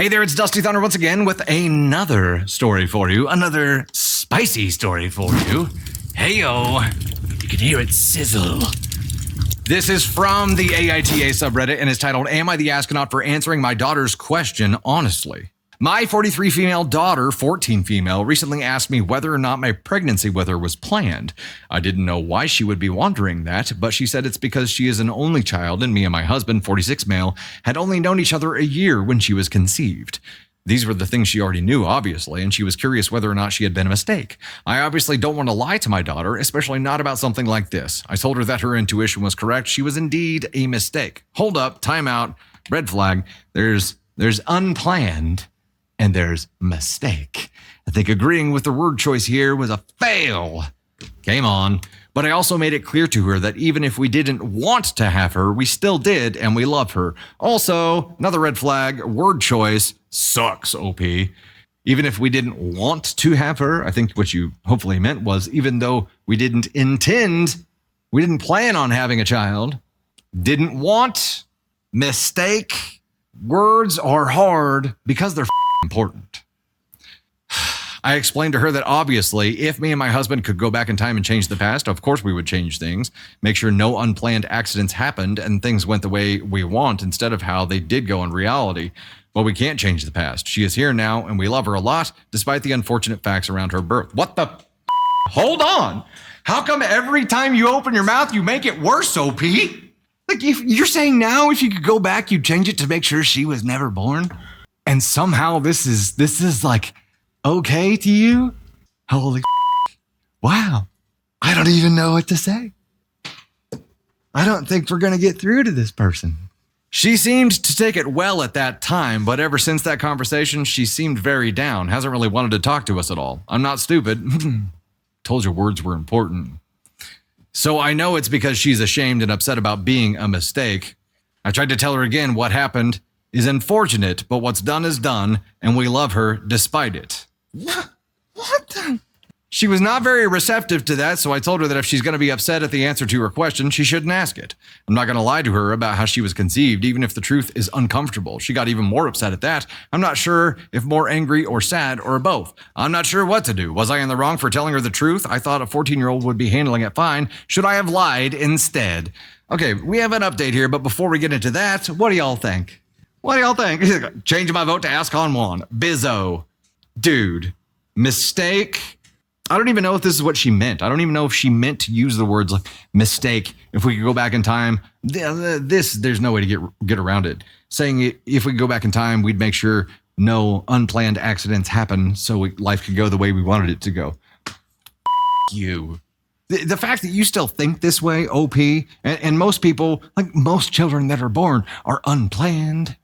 Hey there, it's Dusty Thunder once again with another story for you. Another spicy story for you. Hey-yo, you can hear it sizzle. This is from the AITA subreddit and is titled, Am I the Astronaut for Answering My Daughter's Question Honestly? My 43 female daughter, 14 female, recently asked me whether or not my pregnancy with her was planned. I didn't know why she would be wondering that, but she said it's because she is an only child and me and my husband, 46 male, had only known each other a year when she was conceived. These were the things she already knew, obviously, and she was curious whether or not she had been a mistake. I obviously don't want to lie to my daughter, especially not about something like this. I told her that her intuition was correct. She was indeed a mistake. Hold up, time out, red flag. There's unplanned and there's mistake. I think agreeing with the word choice here was a fail. Game on. But I also made it clear to her that even if we didn't want to have her, we still did, and we love her. Also, another red flag, word choice sucks, OP. Even if we didn't want to have her, I think what you hopefully meant was even though we didn't plan on having a child, didn't want, mistake, words are hard because they're important. I explained to her that obviously, if me and my husband could go back in time and change the past, of course we would change things, make sure no unplanned accidents happened and things went the way we want instead of how they did go in reality. But we can't change the past. She is here now and we love her a lot, despite the unfortunate facts around her birth. What the Hold on. How come every time you open your mouth, you make it worse, OP? Like, if you're saying now if you could go back, you'd change it to make sure she was never born? And somehow this is like okay to you? Holy wow. I don't even know what to say. I don't think we're going to get through to this person. She seemed to take it well at that time, but ever since that conversation, she seemed very down. Hasn't really wanted to talk to us at all. I'm not stupid. Told you words were important. So I know it's because she's ashamed and upset about being a mistake. I tried to tell her again what happened is unfortunate, but what's done is done, and we love her despite it. What the? She was not very receptive to that, so I told her that if she's going to be upset at the answer to her question, she shouldn't ask it. I'm not going to lie to her about how she was conceived, even if the truth is uncomfortable. She got even more upset at that. I'm not sure if more angry or sad or both. I'm not sure what to do. Was I in the wrong for telling her the truth? I thought a 14-year-old would be handling it fine. Should I have lied instead? Okay, we have an update here, but before we get into that, what do y'all think? What do y'all think? Change my vote to ask on one. Bizzo. Dude. Mistake. I don't even know if this is what she meant. I don't even know if she meant to use the words like mistake. If we could go back in time, there's no way to get around it. Saying if we could go back in time, we'd make sure no unplanned accidents happen so life could go the way we wanted it to go. You. The fact that you still think this way, OP, and most people, like most children that are born, are unplanned.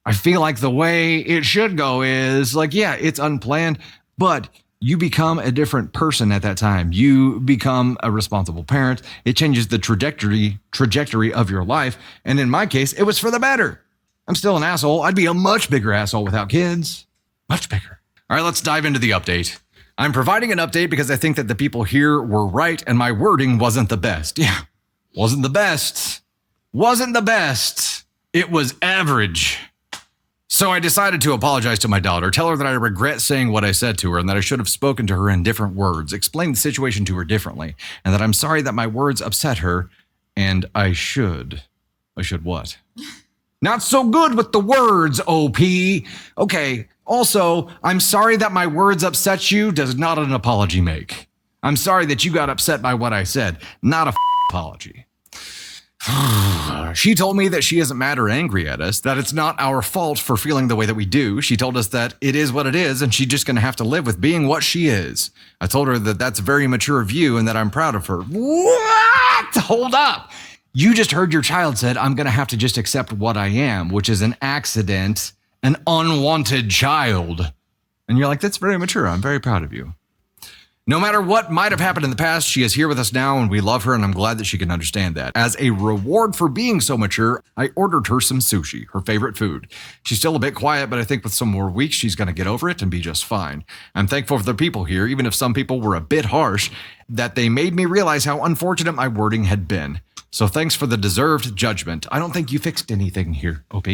I feel like the way it should go is like, yeah, it's unplanned, but you become a different person at that time. You become a responsible parent. It changes the trajectory of your life. And in my case, it was for the better. I'm still an asshole. I'd be a much bigger asshole without kids. Much bigger. All right, let's dive into the update. I'm providing an update because I think that the people here were right and my wording wasn't the best. Yeah, wasn't the best. Wasn't the best. It was average. So I decided to apologize to my daughter, tell her that I regret saying what I said to her and that I should have spoken to her in different words, explain the situation to her differently, and that I'm sorry that my words upset her, and I should what? Not so good with the words, OP. Okay, also, I'm sorry that my words upset you does not an apology make. I'm sorry that you got upset by what I said, not a apology. She told me that she isn't mad or angry at us, that it's not our fault for feeling the way that we do. She told us that it is what it is, and she's just going to have to live with being what she is. I told her that that's a very mature view and that I'm proud of her. What? Hold up. You just heard your child said, I'm going to have to just accept what I am, which is an accident, an unwanted child. And you're like, that's very mature. I'm very proud of you. No matter what might have happened in the past, she is here with us now and we love her and I'm glad that she can understand that. As a reward for being so mature, I ordered her some sushi, her favorite food. She's still a bit quiet, but I think with some more weeks, she's going to get over it and be just fine. I'm thankful for the people here, even if some people were a bit harsh, that they made me realize how unfortunate my wording had been. So thanks for the deserved judgment. I don't think you fixed anything here, OP.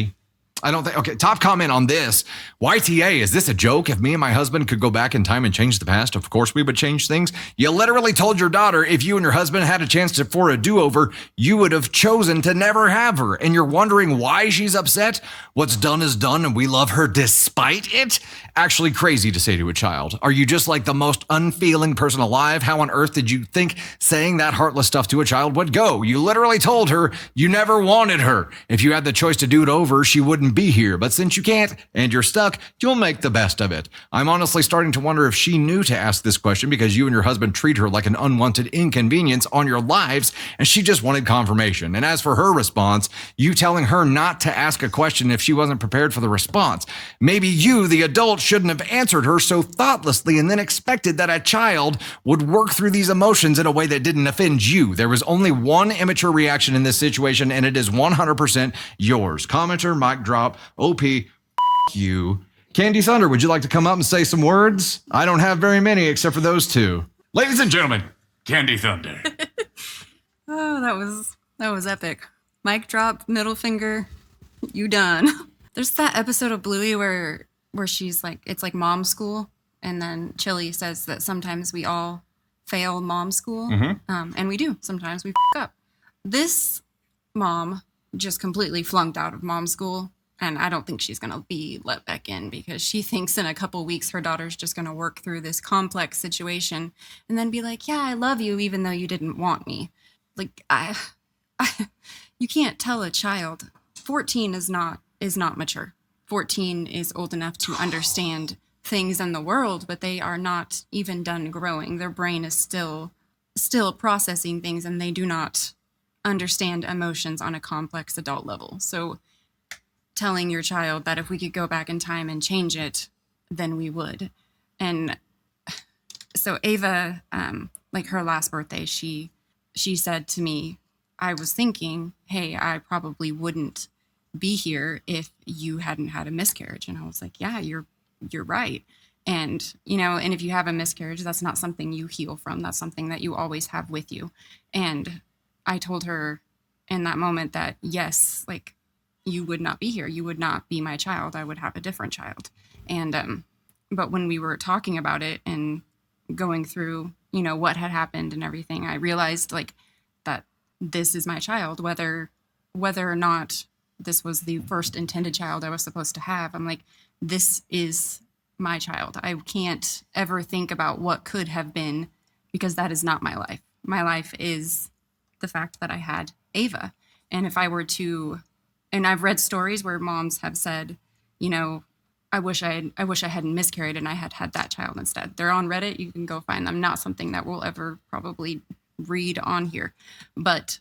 I don't think. Okay, top comment on this. YTA, is this a joke? If me and my husband could go back in time and change the past, of course we would change things. You literally told your daughter if you and your husband had a chance for a do-over, you would have chosen to never have her. And you're wondering why she's upset? What's done is done and we love her despite it? Actually crazy to say to a child. Are you just like the most unfeeling person alive? How on earth did you think saying that heartless stuff to a child would go? You literally told her you never wanted her. If you had the choice to do it over, she wouldn't be here. But since you can't and you're stuck, you'll make the best of it. I'm honestly starting to wonder if she knew to ask this question because you and your husband treat her like an unwanted inconvenience on your lives and she just wanted confirmation. And as for her response, you telling her not to ask a question if she wasn't prepared for the response. Maybe you, the adult, shouldn't have answered her so thoughtlessly and then expected that a child would work through these emotions in a way that didn't offend you. There was only one immature reaction in this situation, and it is 100% yours. Commenter, mic drop, OP, you. Candy Thunder, would you like to come up and say some words? I don't have very many except for those two. Ladies and gentlemen, Candy Thunder. Oh, that was epic. Mic drop, middle finger, you done. There's that episode of Bluey where she's like, it's like mom school, and then Chili says that sometimes we all fail mom school, and we do. Sometimes we f*** up. This mom just completely flunked out of mom school, and I don't think she's going to be let back in because she thinks in a couple weeks her daughter's just going to work through this complex situation and then be like, yeah, I love you even though you didn't want me. Like, you can't tell a child. 14 is not mature. 14 is old enough to understand things in the world, but they are not even done growing. Their brain is still processing things, and they do not understand emotions on a complex adult level. So telling your child that if we could go back in time and change it, then we would. And so Ava, like her last birthday, she said to me, I was thinking, hey, I probably wouldn't be here if you hadn't had a miscarriage. And I was like, yeah, you're right. And, and if you have a miscarriage, that's not something you heal from. That's something that you always have with you. And I told her in that moment that, yes, like, you would not be here. You would not be my child. I would have a different child. And, but when we were talking about it and going through, what had happened and everything, I realized like that this is my child, whether or not this was the first intended child I was supposed to have. I'm like, this is my child. I can't ever think about what could have been because that is not my life. My life is the fact that I had Ava. And if I were to, and I've read stories where moms have said, I wish I hadn't miscarried and I had had that child instead. They're on Reddit. You can go find them. Not something that we'll ever probably read on here, but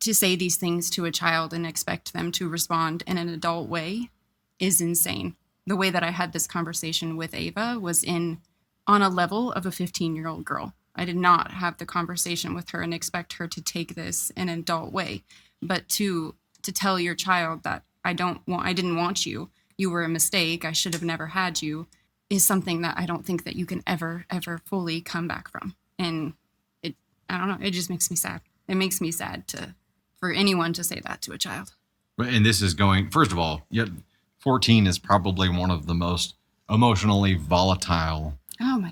to say these things to a child and expect them to respond in an adult way is insane. The way that I had this conversation with Ava was on a level of a 15-year-old girl. I did not have the conversation with her and expect her to take this in an adult way. But to tell your child that I didn't want you, you were a mistake, I should have never had you, is something that I don't think that you can ever fully come back from. And I don't know, it just makes me sad. It makes me sad for anyone to say that to a child. And this is going, first of all, 14 is probably one of the most emotionally volatile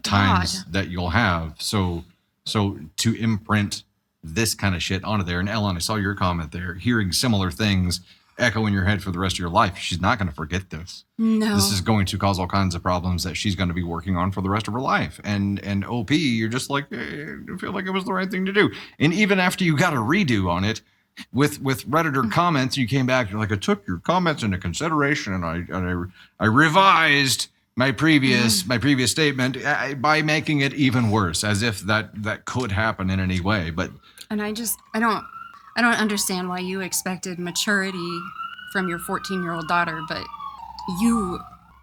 times that you'll have. So to imprint this kind of shit onto there, and Ellen, I saw your comment there, hearing similar things echo in your head for the rest of your life. She's not going to forget this. No. This is going to cause all kinds of problems that she's going to be working on for the rest of her life. And OP, you're just like, I feel like it was the right thing to do. And even after you got a redo on it, with Redditor comments, you came back, you're like, I took your comments into consideration and I revised my previous statement by making it even worse, as if that could happen in any way. And I don't understand why you expected maturity from your 14-year-old daughter, but you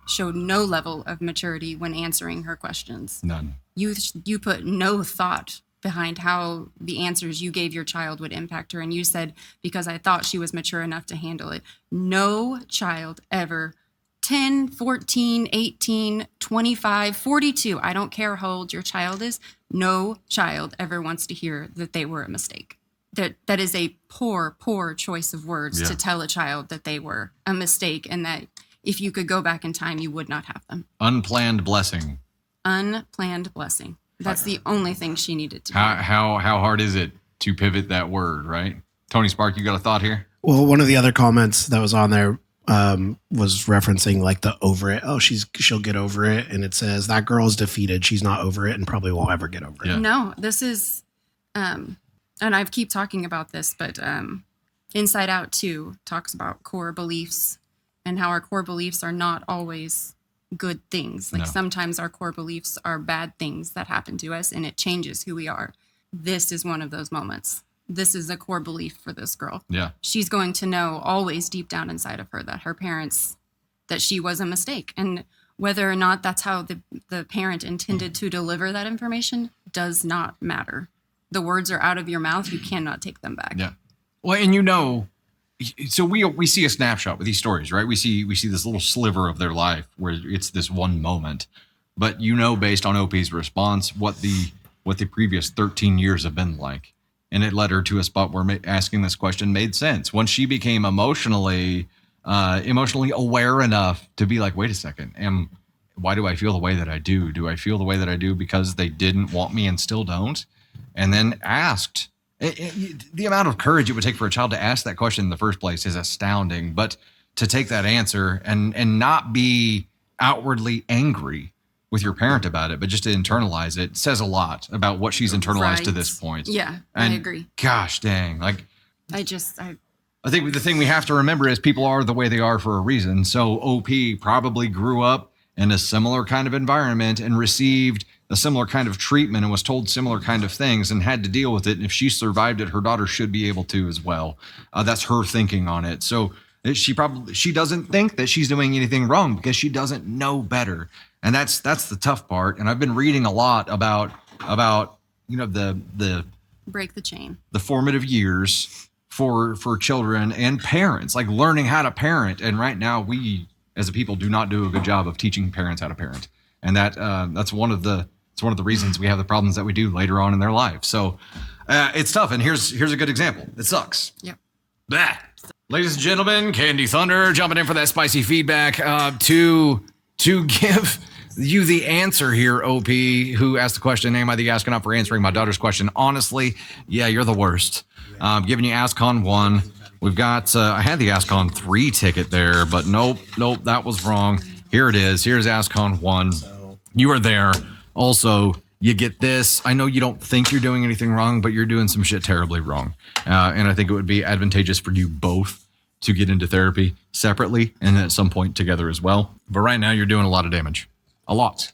showed no level of maturity when answering her questions. None. You put no thought behind how the answers you gave your child would impact her. And you said, because I thought she was mature enough to handle it. No child ever, 10, 14, 18, 25, 42, I don't care how old your child is, no child ever wants to hear that they were a mistake. that is a poor choice of words to tell a child that they were a mistake, and that if you could go back in time, you would not have them. Unplanned blessing. Unplanned blessing. That's the only thing she needed to do. How hard is it to pivot that word, right? Tony Spark, you got a thought here? Well, one of the other comments that was on there was referencing like the over it. Oh, she'll get over it. And it says that girl's defeated. She's not over it and probably won't ever get over it. Yeah. No, this is, and I keep talking about this, but Inside Out 2 talks about core beliefs and how our core beliefs are not always good things. Like sometimes our core beliefs are bad things that happen to us, and it changes who we are. This is one of those moments. This is a core belief for this girl. Yeah. She's going to know always deep down inside of her that her parents, that she was a mistake. And whether or not that's how the parent intended to deliver that information does not matter. The words are out of your mouth. You cannot take them back. Yeah. Well, and so we see a snapshot with these stories, right? We see this little sliver of their life where it's this one moment, but based on OP's response, what the previous 13 years have been like. And it led her to a spot where asking this question made sense. Once she became emotionally aware enough to be like, wait a second, why do I feel the way that I do? Do I feel the way that I do because they didn't want me and still don't? And then asked. The amount of courage it would take for a child to ask that question in the first place is astounding. But to take that answer and not be outwardly angry with your parent about it, but just to internalize it says a lot about what she's internalized to this point. Yeah, and I agree. Gosh dang. Like, I think the thing we have to remember is people are the way they are for a reason. So OP probably grew up in a similar kind of environment and received a similar kind of treatment and was told similar kind of things and had to deal with it. And if she survived it, her daughter should be able to as well. That's her thinking on it. So she doesn't think that she's doing anything wrong because she doesn't know better. And that's the tough part. And I've been reading a lot about the break the chain, the formative years for children and parents, like learning how to parent. And right now we as a people do not do a good job of teaching parents how to parent. And that's one of the reasons we have the problems that we do later on in their life. So it's tough. And here's a good example. It sucks. Yep. Bah. Ladies and gentlemen, Candy Thunder jumping in for that spicy feedback to give you the answer here, OP, who asked the question, am I the astronaut for answering my daughter's question? Honestly, yeah, you're the worst. Giving you AskCon 1. We've got, I had the AskCon 3 ticket there, but nope, that was wrong. Here it is. Here's AskCon 1. You are there. Also, you get this. I know you don't think you're doing anything wrong, but you're doing some shit terribly wrong. And I think it would be advantageous for you both to get into therapy separately and at some point together as well. But right now, you're doing a lot of damage. A lot.